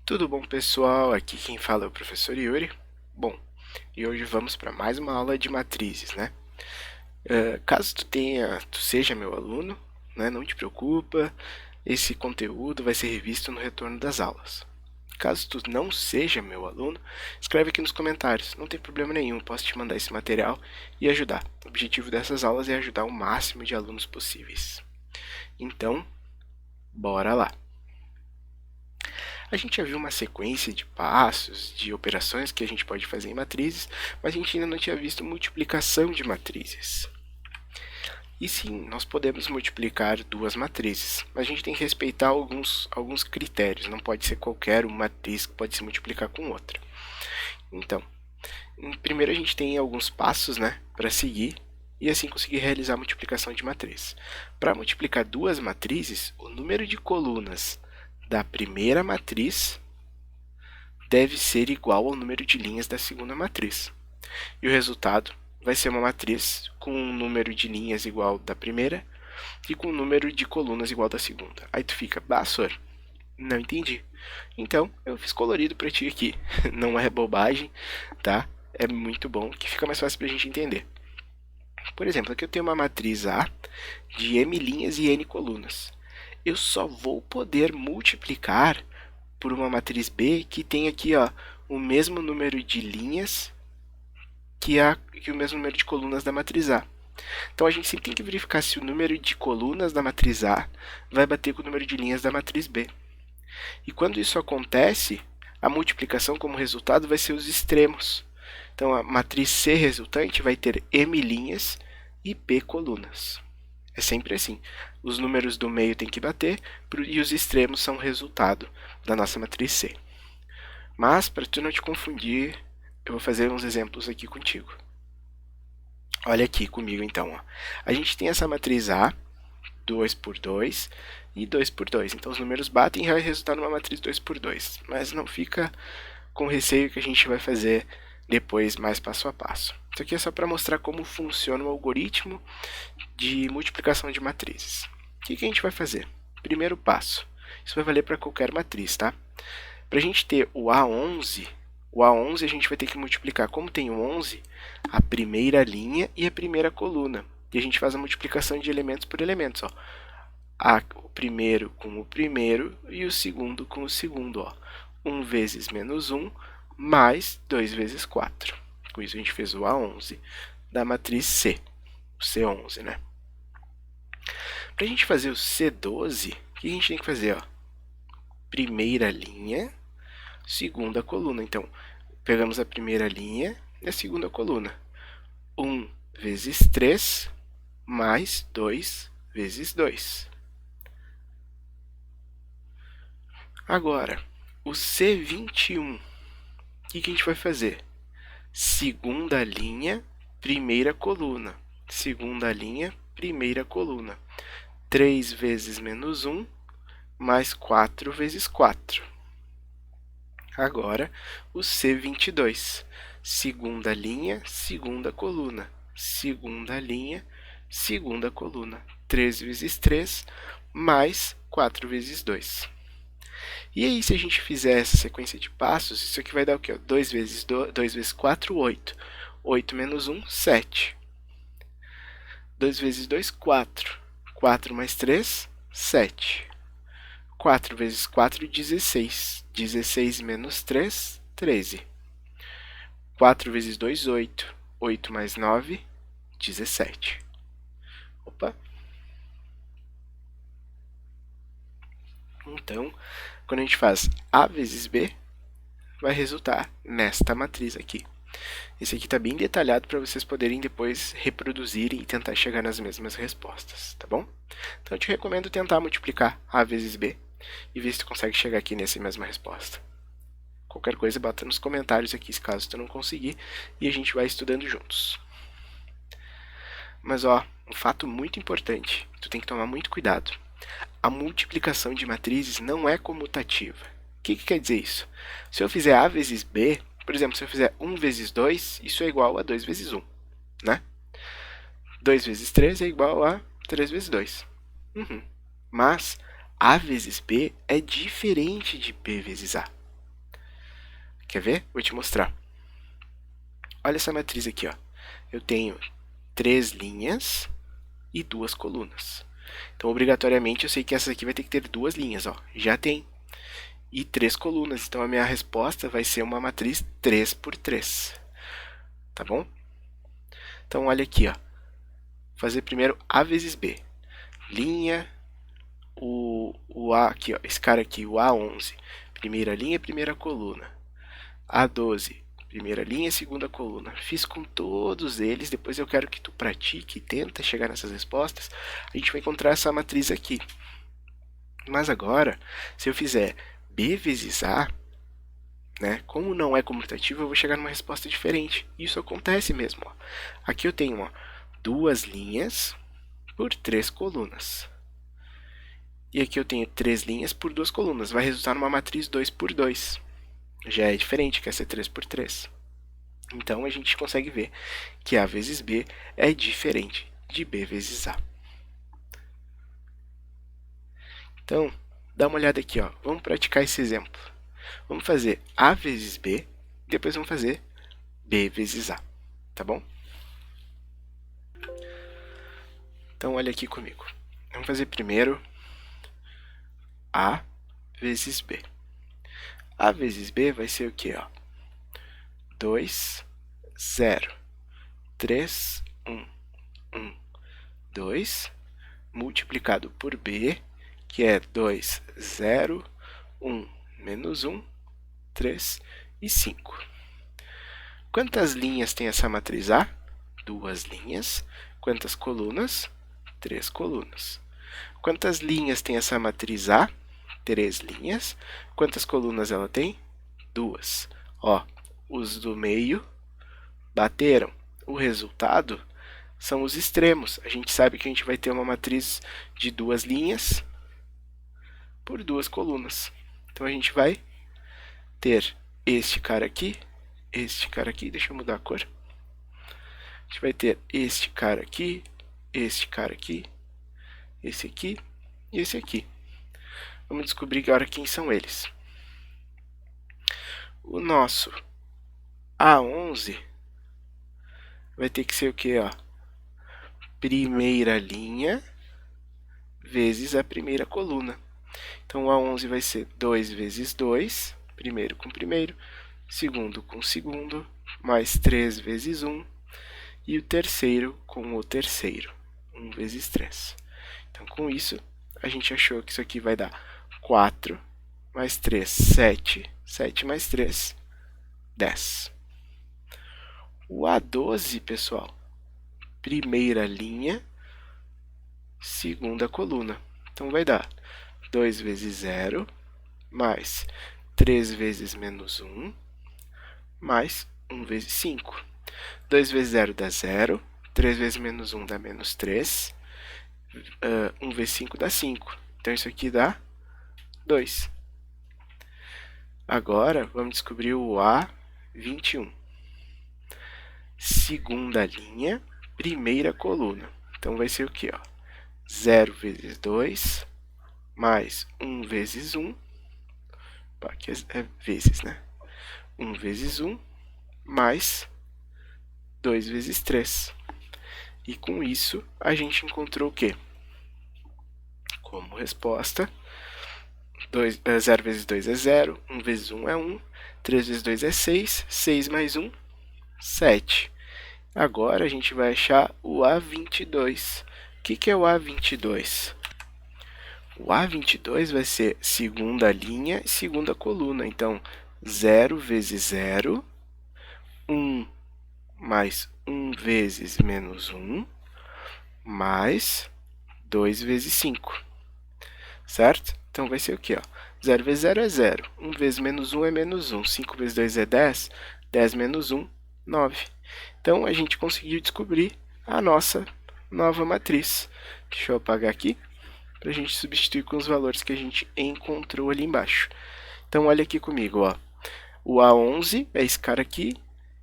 Tudo bom, pessoal? Aqui quem fala é o professor Yuri. Bom, e hoje vamos para mais uma aula de matrizes, né? Caso tu seja meu aluno, né, não te preocupa, esse conteúdo vai ser revisto no retorno das aulas. Caso tu não seja meu aluno, escreve aqui nos comentários, não tem problema nenhum, posso te mandar esse material e ajudar. O objetivo dessas aulas é ajudar o máximo de alunos possíveis. Então, bora lá! A gente já viu uma sequência de passos, de operações que a gente pode fazer em matrizes, mas a gente ainda não tinha visto multiplicação de matrizes. E sim, nós podemos multiplicar duas matrizes, mas a gente tem que respeitar alguns critérios, não pode ser qualquer uma matriz que pode se multiplicar com outra. Então, primeiro a gente tem alguns passos, né, para seguir e assim conseguir realizar a multiplicação de matriz. Para multiplicar duas matrizes, o número de colunas da primeira matriz deve ser igual ao número de linhas da segunda matriz. E o resultado vai ser uma matriz com um número de linhas igual da primeira e com um número de colunas igual da segunda. Aí tu fica, Sor, não entendi. Então, eu fiz colorido para ti aqui. Não é bobagem, tá? É muito bom, que fica mais fácil para a gente entender. Por exemplo, aqui eu tenho uma matriz A de m linhas e n colunas. Eu só vou poder multiplicar por uma matriz B que tem aqui o mesmo número de linhas que o mesmo número de colunas da matriz A. Então a gente sempre tem que verificar se o número de colunas da matriz A vai bater com o número de linhas da matriz B. E quando isso acontece, a multiplicação como resultado vai ser os extremos. Então a matriz C resultante vai ter m linhas e p colunas. É sempre assim. Os números do meio têm que bater e os extremos são o resultado da nossa matriz C. Mas, para tu não te confundir, eu vou fazer uns exemplos aqui contigo. Olha aqui comigo então. A gente tem essa matriz A, 2 por 2 e 2 por 2. Então os números batem e vai resultar numa matriz 2 por 2. Mas não fica com receio que a gente vai fazer depois mais passo a passo. Isso aqui é só para mostrar como funciona o algoritmo de multiplicação de matrizes. O que a gente vai fazer? Primeiro passo. Isso vai valer para qualquer matriz, tá? Para a gente ter o A11 a gente vai ter que multiplicar, como tem o 11, a primeira linha e a primeira coluna. E a gente faz a multiplicação de elementos por elementos. O primeiro com o primeiro e o segundo com o segundo. 1 vezes menos 1 mais 2 vezes 4. Com isso a gente fez o A11 da matriz C, o C11, né? Para a gente fazer o C12, o que a gente tem que fazer? Primeira linha, segunda coluna. Então, pegamos a primeira linha e a segunda coluna. 1 vezes 3 mais 2 vezes 2. Agora, o C21, o que a gente vai fazer? Segunda linha, primeira coluna. Segunda linha, primeira coluna. 3 vezes menos 1 mais 4 vezes 4. Agora, o C22. Segunda linha, segunda coluna. Segunda linha, segunda coluna. 3 vezes 3 mais 4 vezes 2. E aí, se a gente fizer essa sequência de passos, isso aqui vai dar o quê? 2 vezes 4, 8. 8 menos 1, 7. 2 vezes 2, 4. 4 mais 3, 7. 4 vezes 4, 16. 16 menos 3, 13. 4 vezes 2, 8. 8 mais 9, 17. Opa! Então, quando a gente faz A vezes B, vai resultar nesta matriz aqui. Esse aqui está bem detalhado para vocês poderem depois reproduzirem e tentar chegar nas mesmas respostas, tá bom? Então eu te recomendo tentar multiplicar A vezes B e ver se tu consegue chegar aqui nessa mesma resposta. Qualquer coisa, bota nos comentários aqui, caso tu não conseguir, e a gente vai estudando juntos. Mas um fato muito importante, tu tem que tomar muito cuidado. A multiplicação de matrizes não é comutativa. O que quer dizer isso? Se eu fizer A vezes B, por exemplo, se eu fizer 1 vezes 2, isso é igual a 2 vezes 1, né? 2 vezes 3 é igual a 3 vezes 2. Mas A vezes B é diferente de B vezes A. Quer ver? Vou te mostrar. Olha essa matriz aqui, ó. Eu tenho 3 linhas e 2 colunas. Então, obrigatoriamente, eu sei que essa aqui vai ter que ter 2 linhas, ó. Já tem. E 3 colunas. Então, a minha resposta vai ser uma matriz 3 por 3. Tá bom? Então, olha aqui, ó. Vou fazer primeiro A vezes B. Linha, o A aqui, ó. Esse cara aqui, o A11. Primeira linha, primeira coluna. A12, primeira linha, segunda coluna. Fiz com todos eles, depois eu quero que tu pratique, tenta chegar nessas respostas. A gente vai encontrar essa matriz aqui. Mas agora, se eu fizer B vezes A, né, como não é comutativo, eu vou chegar numa resposta diferente. Isso acontece mesmo. Ó. Aqui eu tenho, ó, 2 linhas por 3 colunas. E aqui eu tenho 3 linhas por 2 colunas. Vai resultar numa matriz 2 por 2. Já é diferente, que essa é 3 por 3. Então, a gente consegue ver que A vezes B é diferente de B vezes A. Então, dá uma olhada aqui, ó. Vamos praticar esse exemplo. Vamos fazer A vezes B, depois vamos fazer B vezes A, tá bom? Então, olha aqui comigo. Vamos fazer primeiro A vezes B. A vezes B vai ser o quê? Ó? 2, 0, 3, 1, 1, 2, multiplicado por B, que é 2, 0, 1, menos 1, 3 e 5. Quantas linhas tem essa matriz A? 2 linhas. Quantas colunas? 3 colunas. Quantas linhas tem essa matriz A? 3 linhas. Quantas colunas ela tem? 2. Ó, os do meio bateram. O resultado são os extremos. A gente sabe que a gente vai ter uma matriz de 2 linhas por 2 colunas. Então, a gente vai ter este cara aqui, deixa eu mudar a cor. A gente vai ter este cara aqui, esse aqui e esse aqui. Vamos descobrir agora quem são eles. O nosso A11 vai ter que ser o quê? Ó? Primeira linha vezes a primeira coluna. Então, o A11 vai ser 2 vezes 2, primeiro com primeiro, segundo com segundo, mais 3 vezes 1, e o terceiro com o terceiro, 1 vezes 3. Então, com isso, a gente achou que isso aqui vai dar 4 mais 3, 7, 7 mais 3, 10. O A12, pessoal, primeira linha, segunda coluna. Então, vai dar 2 vezes 0, mais 3 vezes menos 1, mais 1 vezes 5. 2 vezes 0 dá 0, 3 vezes menos 1 dá menos 3, 1 vezes 5 dá 5. Então, isso aqui dá 2. Agora, vamos descobrir o A21. Segunda linha, primeira coluna. Então, vai ser o quê? Ó? 0 vezes 2, mais 1 vezes 1. Aqui é vezes, né? 1 vezes 1, mais 2 vezes 3. E com isso, a gente encontrou o quê? Como resposta, 0 vezes 2 é 0, 1 vezes 1 é 1, 3 vezes 2 é 6, 6 mais 1, 7. Agora, a gente vai achar o A22. O que é o A22? O A22 vai ser segunda linha e segunda coluna. Então, 0 vezes 0, 1 mais 1 vezes menos 1, mais 2 vezes 5. Certo? Então, vai ser o quê? Ó? 0 vezes 0 é 0. 1 vezes menos 1 é menos 1. 5 vezes 2 é 10. 10 menos 1, 9. Então, a gente conseguiu descobrir a nossa nova matriz. Deixa eu apagar aqui, para a gente substituir com os valores que a gente encontrou ali embaixo. Então, olha aqui comigo. Ó. O A11 é esse cara aqui,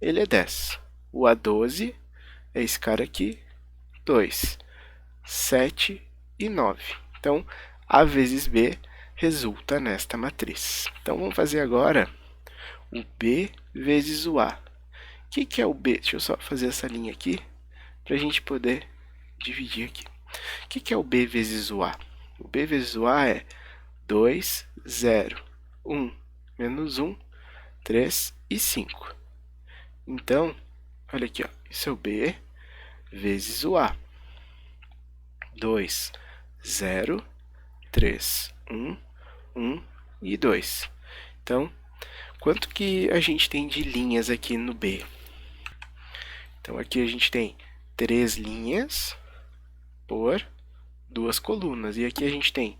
ele é 10. O A12 é esse cara aqui, 2, 7 e 9. Então, A vezes B resulta nesta matriz. Então, vamos fazer agora o B vezes o A. O que é o B? Deixa eu só fazer essa linha aqui, para a gente poder dividir aqui. O que é o B vezes o A? O B vezes o A é 2, 0, 1, menos 1, 3 e 5. Então, olha aqui, ó, isso é o B vezes o A. 2, 0, 3, 1, 1 e 2. Então, quanto que a gente tem de linhas aqui no B? Então, aqui a gente tem 3 linhas por 2 colunas. E aqui a gente tem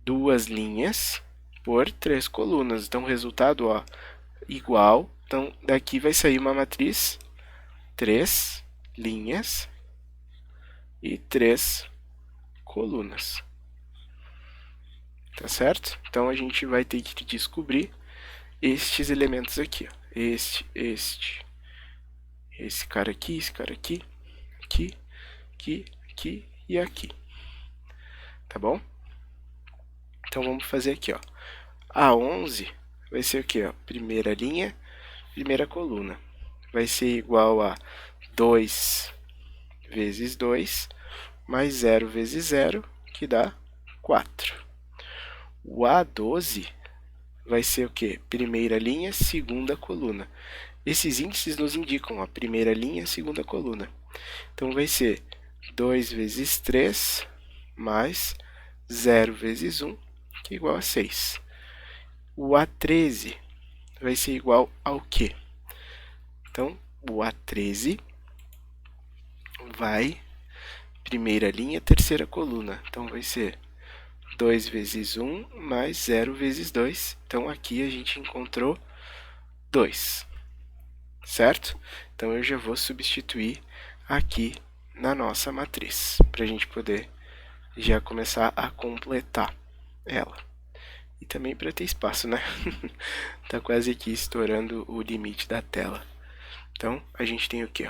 2 linhas por 3 colunas. Então, o resultado, ó, igual. Então, daqui vai sair uma matriz 3 linhas e 3 colunas. Tá certo? Então, a gente vai ter que descobrir estes elementos aqui. Ó. Esse cara aqui, aqui e aqui. Tá bom? Então, vamos fazer aqui, ó. A 11 vai ser o quê? Ó? Primeira linha, primeira coluna. Vai ser igual a 2 vezes 2, mais 0 vezes 0, que dá 4. O A12 vai ser o quê? Primeira linha, segunda coluna. Esses índices nos indicam a primeira linha, segunda coluna. Então, vai ser 2 vezes 3, mais 0 vezes 1, que é igual a 6. O A13 vai ser igual ao quê? Então, o A13 vai primeira linha, terceira coluna. Então, vai ser 2 vezes 1 mais 0 vezes 2. Então, aqui a gente encontrou 2, certo? Então, eu já vou substituir aqui na nossa matriz, para a gente poder já começar a completar ela. E também para ter espaço, né? Tá quase aqui estourando o limite da tela. Então, a gente tem o quê?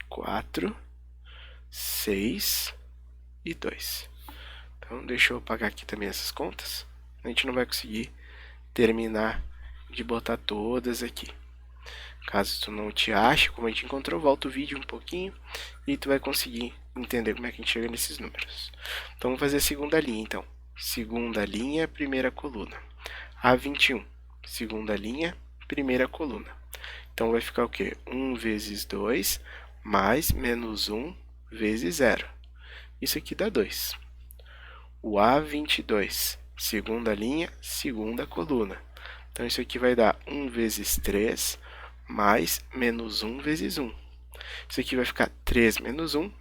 4, 6 e 2. Então, deixa eu apagar aqui também essas contas. A gente não vai conseguir terminar de botar todas aqui. Caso tu não te ache, como a gente encontrou, volta o vídeo um pouquinho e tu vai conseguir entender como é que a gente chega nesses números. Então, vamos fazer a segunda linha, então. Segunda linha, primeira coluna. A21, segunda linha, primeira coluna. Então, vai ficar o quê? 1 vezes 2 mais menos 1 vezes 0. Isso aqui dá 2. O A22, segunda linha, segunda coluna. Então, isso aqui vai dar 1 vezes 3 mais menos 1 vezes 1. Isso aqui vai ficar 3 menos 1,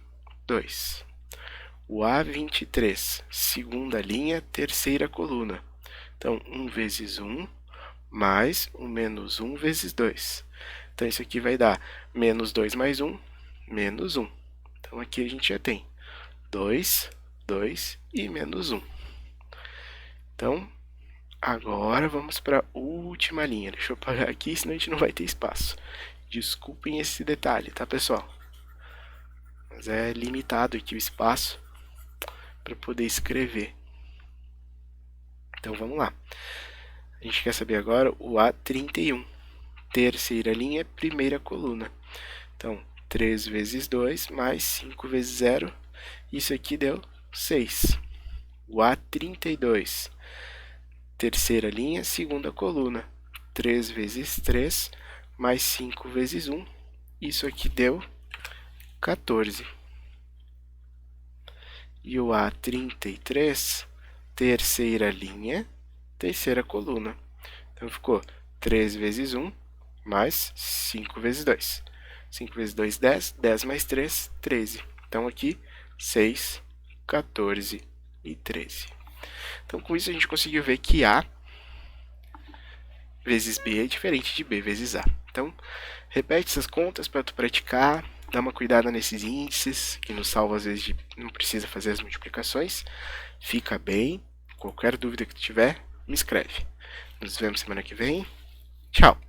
2. O A23, segunda linha, terceira coluna. Então, 1 vezes 1 mais o menos 1 vezes 2. Então, isso aqui vai dar menos 2 mais 1, menos 1. Então, aqui a gente já tem 2, 2 e menos 1. Então, agora vamos para a última linha. Deixa eu apagar aqui, senão a gente não vai ter espaço. Desculpem esse detalhe, tá, pessoal? Mas é limitado aqui o espaço para poder escrever. Então, vamos lá. A gente quer saber agora o A31. Terceira linha, primeira coluna. Então, 3 vezes 2 mais 5 vezes 0. Isso aqui deu 6. O A32. Terceira linha, segunda coluna. 3 vezes 3 mais 5 vezes 1. Isso aqui deu 14. E o A33, terceira linha, terceira coluna. Então, ficou 3 vezes 1 mais 5 vezes 2. 5 vezes 2, 10. 10 mais 3, 13. Então, aqui, 6, 14 e 13. Então, com isso, a gente conseguiu ver que A vezes B é diferente de B vezes A. Então, repete essas contas para tu praticar, dá uma cuidada nesses índices, que nos salva às vezes de não precisa fazer as multiplicações. Fica bem. Qualquer dúvida que tu tiver, me escreve. Nos vemos semana que vem. Tchau!